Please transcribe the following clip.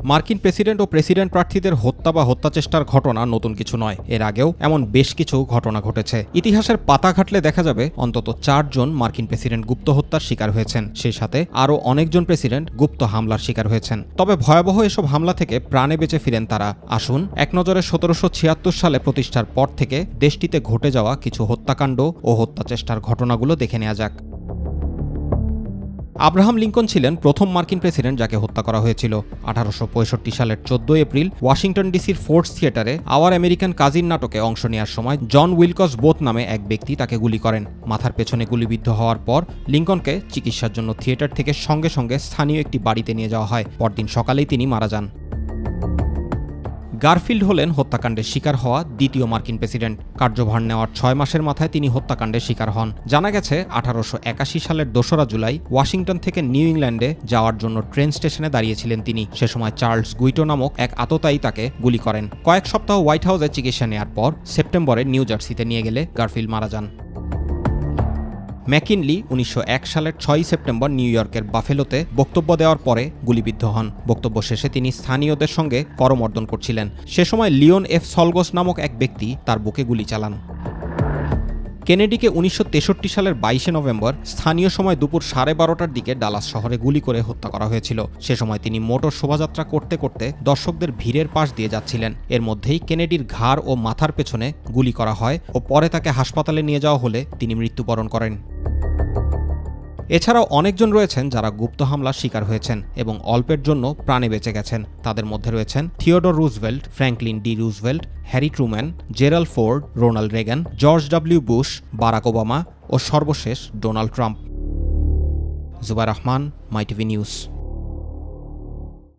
মার্কিন প্রেসিডেন্ট ও প্রেসিডেন্ট প্রার্থীদের হত্যা বা হত্যাচেষ্টার ঘটনা নতুন কিছু নয়। এর আগেও এমন বেশ কিছু ঘটনা ঘটেছে। ইতিহাসের পাতা ঘাটলে দেখা যাবে অন্তত 4 জন মার্কিন প্রেসিডেন্ট গুপ্ত হত্যার শিকার হয়েছেন। সেই সাথে আরও অনেকজন প্রেসিডেন্ট গুপ্ত হামলার শিকার হয়েছেন। তবে ভয়াবহ এসব হামলা থেকে প্রাণে বেঁচে ফিরেন তারা। আসুন এক নজরে 1776 সালে প্রতিষ্ঠার পর থেকে দেশটিতে ঘটে যাওয়া কিছু হত্যাকাণ্ড ও হত্যাচেষ্টার ঘটনাগুলো দেখে নেওয়া যাক। আব্রাহাম লিঙ্কন ছিলেন প্রথম মার্কিন প্রেসিডেন্ট যাকে হত্যা করা হয়েছিল। 1865 সালের 14 এপ্রিল ওয়াশিংটন ডিসির ফোর্ডস থিয়েটারে আওয়ার আমেরিকান কাজিন নাটকে অংশ নেওয়ার সময় জন উইলকস বোথ নামে এক ব্যক্তি তাকে গুলি করেন। মাথার পেছনে গুলিবিদ্ধ হওয়ার পর লিঙ্কনকে চিকিৎসার জন্য থিয়েটার থেকে সঙ্গে সঙ্গে স্থানীয় একটি বাড়িতে নিয়ে যাওয়া হয়। পরদিন সকালেই তিনি মারা যান। গারফিল্ড হলেন হত্যাকাণ্ডের শিকার হওয়া দ্বিতীয় মার্কিন প্রেসিডেন্ট। কার্যভার নেওয়ার 6 মাসের মাথায় তিনি হত্যাকাণ্ডের শিকার হন। জানা গেছে 1881 সালের 2রা জুলাই ওয়াশিংটন থেকে নিউ ইংল্যান্ডে যাওয়ার জন্য ট্রেন স্টেশনে দাঁড়িয়েছিলেন তিনি। সে সময় চার্লস গুইটো নামক এক আততায়ী তাকে গুলি করেন। কয়েক সপ্তাহ হোয়াইট হাউসে চিকিৎসা নেওয়ার পর সেপ্টেম্বরে নিউ জার্সিতে নিয়ে গেলে গারফিল্ড মারা যান। ম্যাকিনলি 1901 সালের 6 সেপ্টেম্বর নিউ ইয়র্কের বাফেলোতে বক্তব্য দেওয়ার পরে গুলিবিদ্ধ হন। বক্তব্য শেষে তিনি স্থানীয়দের সঙ্গে করমর্দন করছিলেন। সে সময় লিওন এফ সলগস নামক এক ব্যক্তি তার বুকে গুলি চালান। কেনেডিকে 1963 সালের 22 নভেম্বর স্থানীয় সময় দুপুর 12:30টার দিকে ডালাস শহরে গুলি করে হত্যা করা হয়েছিল। সে সময় তিনি মোটর শোভাযাত্রা করতে করতে দর্শকদের ভিড়ের পাশ দিয়ে যাচ্ছিলেন। এর মধ্যেই কেনেডির ঘাড় ও মাথার পেছনে গুলি করা হয় ও পরে তাকে হাসপাতালে নিয়ে যাওয়া হলে তিনি মৃত্যুবরণ করেন। এছাড়াও অনেকজন রয়েছেন যারা গুপ্ত হামলার শিকার হয়েছেন এবং অল্পের জন্য প্রাণে বেঁচে গেছেন। তাদের মধ্যে রয়েছেন Theodore Roosevelt, Franklin D Roosevelt, Harry Truman, Gerald Ford, Ronald Reagan, George W Bush, Barack Obama ও সর্বশেষ Donald Trump. Zubair Rahman, My TV news.